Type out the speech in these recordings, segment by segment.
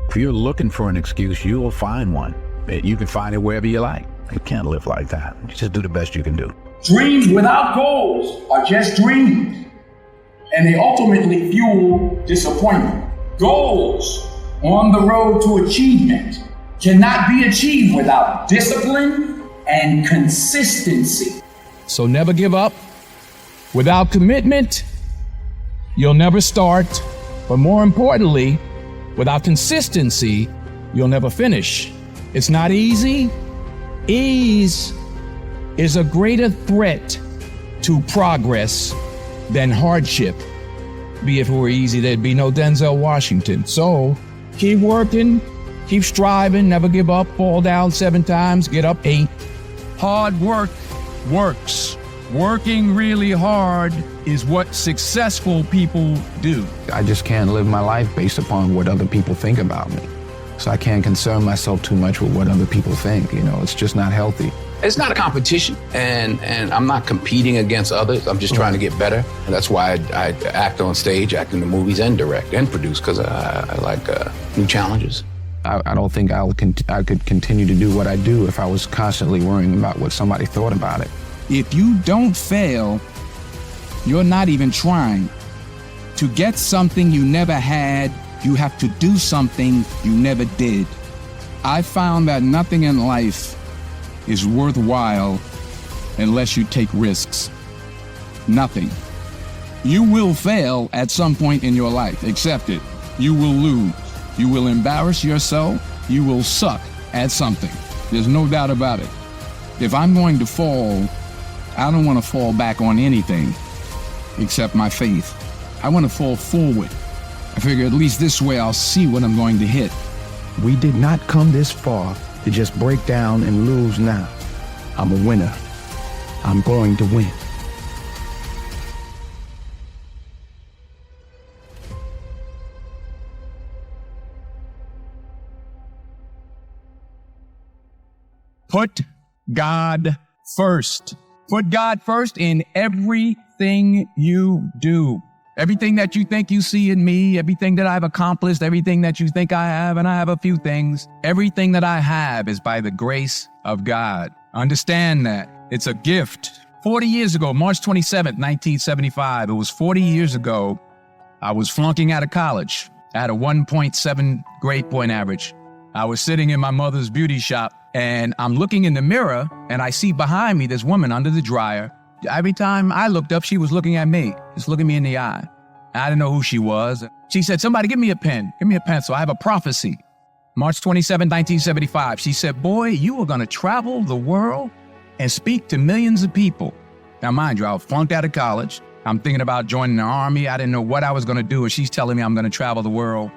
If you're looking for an excuse, you will find one. You can find it wherever you like. You can't live like that. You just do the best you can do. Dreams without goals are just dreams, and they ultimately fuel disappointment. Goals on the road to achievement cannot be achieved without discipline and consistency. So never give up. Without commitment, you'll never start. But more importantly, without consistency, you'll never finish. It's not easy. Ease is a greater threat to progress than hardship. If it were easy, there'd be no Denzel Washington. So keep working, keep striving, never give up, fall down 7 times, get up 8. Hard work works. Working really hard is what successful people do. I just can't live my life based upon what other people think about me. So I can't concern myself too much with what other people think. It's just not healthy. It's not a competition, and I'm not competing against others. I'm just trying to get better. And that's why I act on stage, act in the movies, and direct and produce, because I like new challenges. I don't think I could continue to do what I do if I was constantly worrying about what somebody thought about it. If you don't fail, you're not even trying. To get something you never had, you have to do something you never did. I found that nothing in life is worthwhile unless you take risks. Nothing. You will fail at some point in your life. Accept it. You will lose. You will embarrass yourself. You will suck at something. There's no doubt about it. If I'm going to fall, I don't want to fall back on anything except my faith. I want to fall forward. I figure at least this way I'll see what I'm going to hit. We did not come this far to just break down and lose now. I'm a winner. I'm going to win. Put God first. Put God first in everything you do. Everything that you think you see in me, everything that I've accomplished, everything that you think I have, and I have a few things, everything that I have is by the grace of God. Understand that. It's a gift. 40 years ago, March 27th, 1975, it was 40 years ago, I was flunking out of college. I had a 1.7 grade point average. I was sitting in my mother's beauty shop, and I'm looking in the mirror, and I see behind me this woman under the dryer. Every time I looked up, she was looking at me, just looking me in the eye. I didn't know who she was. She said, "Somebody give me a pen, give me a pencil. I have a prophecy." March 27, 1975, she said, "Boy, you are going to travel the world and speak to millions of people." Now, mind you, I was flunked out of college. I'm thinking about joining the army. I didn't know what I was going to do, and she's telling me I'm going to travel the world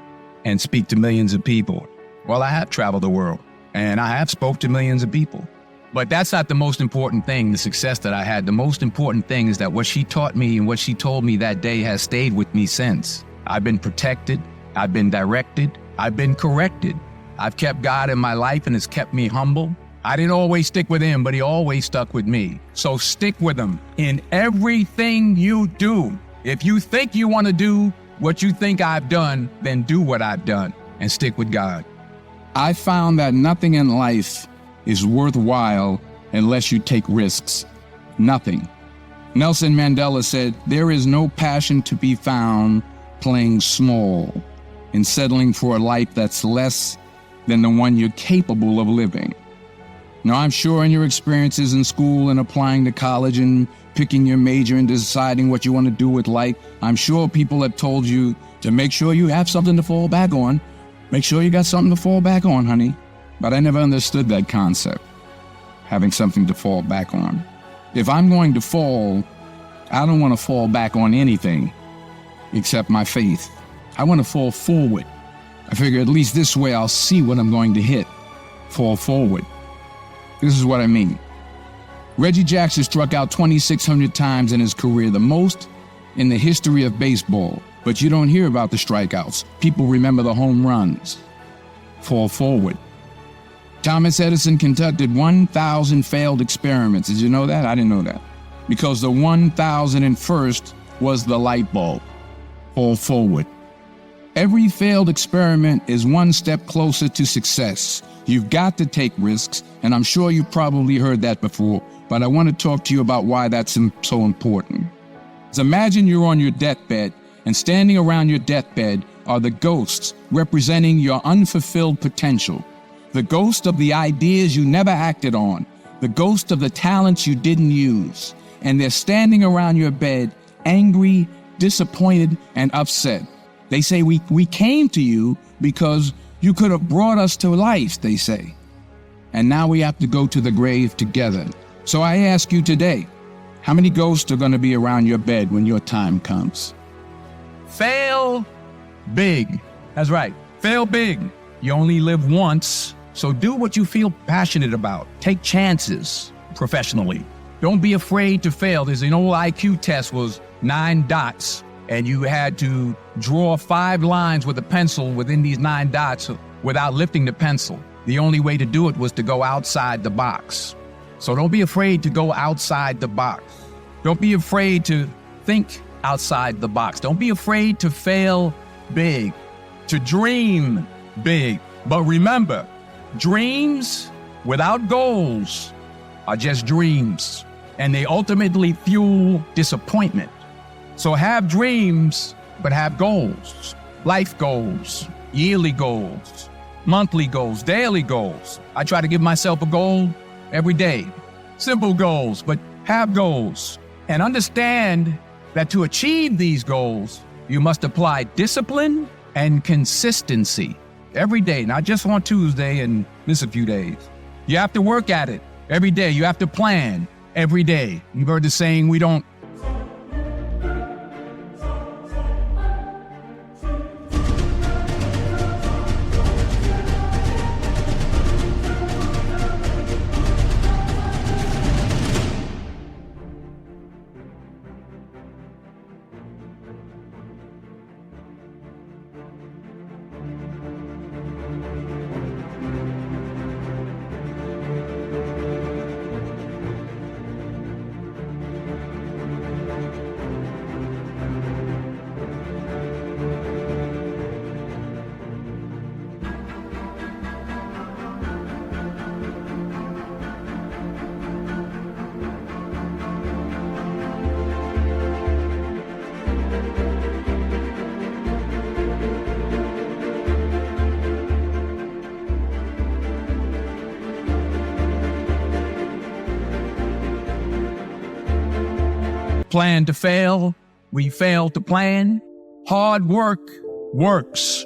and speak to millions of people. Well, I have traveled the world, and I have spoke to millions of people. But that's not the most important thing, the success that I had. The most important thing is that what she taught me and what she told me that day has stayed with me since. I've been protected. I've been directed. I've been corrected. I've kept God in my life, and it's kept me humble. I didn't always stick with him, but he always stuck with me. So stick with him in everything you do. If you think you want to do what you think I've done, then do what I've done and stick with God. I found that nothing in life is worthwhile unless you take risks. Nothing. Nelson Mandela said, "There is no passion to be found playing small and settling for a life that's less than the one you're capable of living." Now, I'm sure in your experiences in school and applying to college and picking your major and deciding what you want to do with life, I'm sure people have told you to make sure you have something to fall back on. Make sure you got something to fall back on, honey. But I never understood that concept, having something to fall back on. If I'm going to fall, I don't want to fall back on anything except my faith. I want to fall forward. I figure at least this way I'll see what I'm going to hit. Fall forward. This is what I mean. Reggie Jackson struck out 2,600 times in his career, the most in the history of baseball. But you don't hear about the strikeouts. People remember the home runs. Fall forward. Thomas Edison conducted 1,000 failed experiments. Did you know that? I didn't know that. Because the 1,001st was the light bulb. Fall forward. Every failed experiment is one step closer to success. You've got to take risks, and I'm sure you've probably heard that before, but I want to talk to you about why that's so important. So imagine you're on your deathbed, and standing around your deathbed are the ghosts representing your unfulfilled potential, the ghost of the ideas you never acted on, the ghost of the talents you didn't use, and they're standing around your bed, angry, disappointed, and upset. They say, we came to you because you could have brought us to life, they say. And now we have to go to the grave together. So I ask you today, how many ghosts are going to be around your bed when your time comes? Fail big. That's right. Fail big. You only live once, so do what you feel passionate about. Take chances professionally. Don't be afraid to fail. There's an old IQ test was 9 dots, and you had to draw 5 lines with a pencil within these 9 dots without lifting the pencil. The only way to do it was to go outside the box. So don't be afraid to go outside the box. Don't be afraid to think outside the box. Don't be afraid to fail big, to dream big. But remember, dreams without goals are just dreams, and they ultimately fuel disappointment. So have dreams, but have goals. Life goals, yearly goals, monthly goals, daily goals. I try to give myself a goal every day. Simple goals, but have goals. And understand that to achieve these goals, you must apply discipline and consistency every day, not just on Tuesday and miss a few days. You have to work at it every day. You have to plan every day. You've heard the saying, we don't plan to fail, we fail to plan. Hard work works.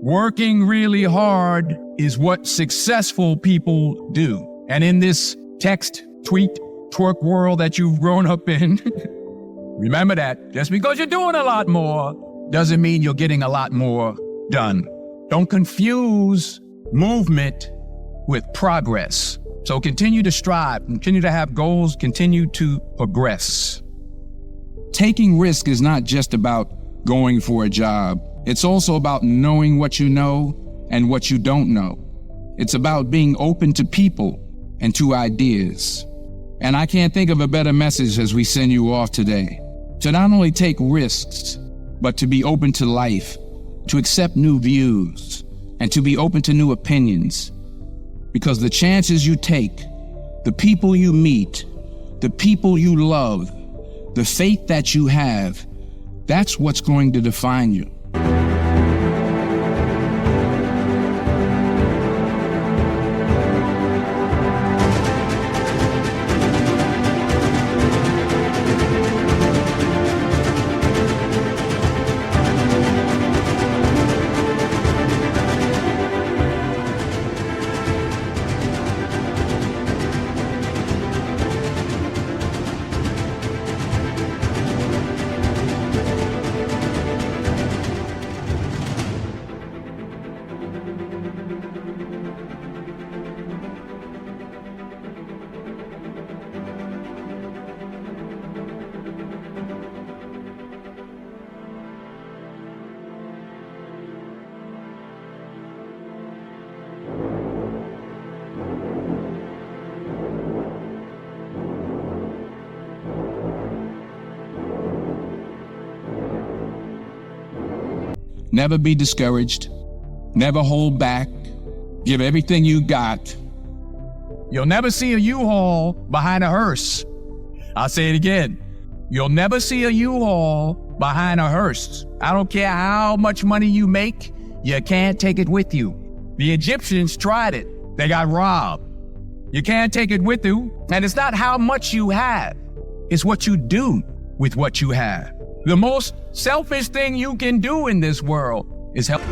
Working really hard is what successful people do. And in this text, tweet, twerk world that you've grown up in, remember that just because you're doing a lot more doesn't mean you're getting a lot more done. Don't confuse movement with progress. So continue to strive, continue to have goals, continue to progress. Taking risk is not just about going for a job. It's also about knowing what you know and what you don't know. It's about being open to people and to ideas. And I can't think of a better message as we send you off today. To not only take risks, but to be open to life, to accept new views, and to be open to new opinions. Because the chances you take, the people you meet, the people you love, the faith that you have, that's what's going to define you. Never be discouraged. Never hold back. Give everything you got. You'll never see a U-Haul behind a hearse. I'll say it again. You'll never see a U-Haul behind a hearse. I don't care how much money you make, you can't take it with you. The Egyptians tried it. They got robbed. You can't take it with you. And it's not how much you have. It's what you do with what you have. The most selfish thing you can do in this world is help.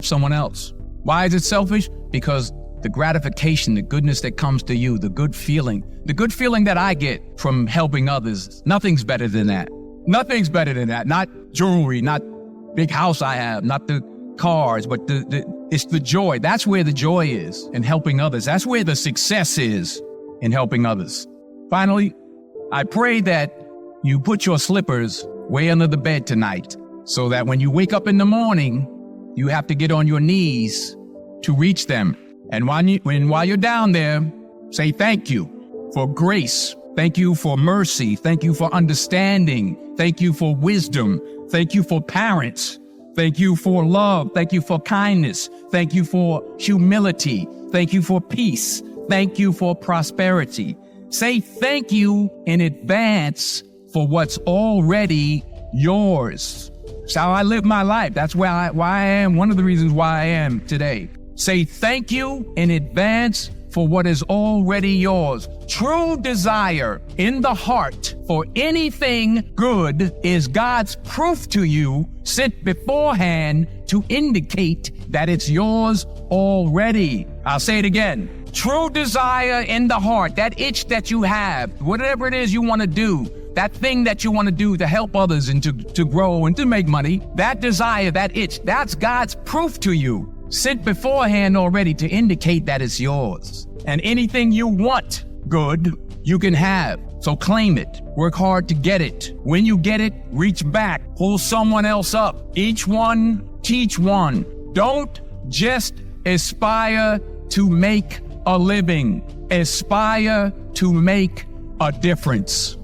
Someone else. Why is it selfish? Because the gratification, the goodness that comes to you, the good feeling that I get from helping others, nothing's better than that. Nothing's better than that. Not jewelry, not big house I have, not the cars, but it's the joy. That's where the joy is in helping others. That's where the success is in helping others. Finally, I pray that you put your slippers way under the bed tonight so that when you wake up in the morning, you have to get on your knees to reach them. And while you're down there, say thank you for grace. Thank you for mercy. Thank you for understanding. Thank you for wisdom. Thank you for parents. Thank you for love. Thank you for kindness. Thank you for humility. Thank you for peace. Thank you for prosperity. Say thank you in advance for what's already yours. It's how I live my life. That's why I am, one of the reasons why I am today. Say thank you in advance for what is already yours. True desire in the heart for anything good is God's proof to you sent beforehand to indicate that it's yours already. I'll say it again. True desire in the heart, that itch that you have, whatever it is you want to do, that thing that you want to do to help others and to grow and to make money, that desire, that itch, that's God's proof to you, sent beforehand already to indicate that it's yours. And anything you want good, you can have. So claim it. Work hard to get it. When you get it, reach back. Pull someone else up. Each one, teach one. Don't just aspire to make a living. Aspire to make a difference.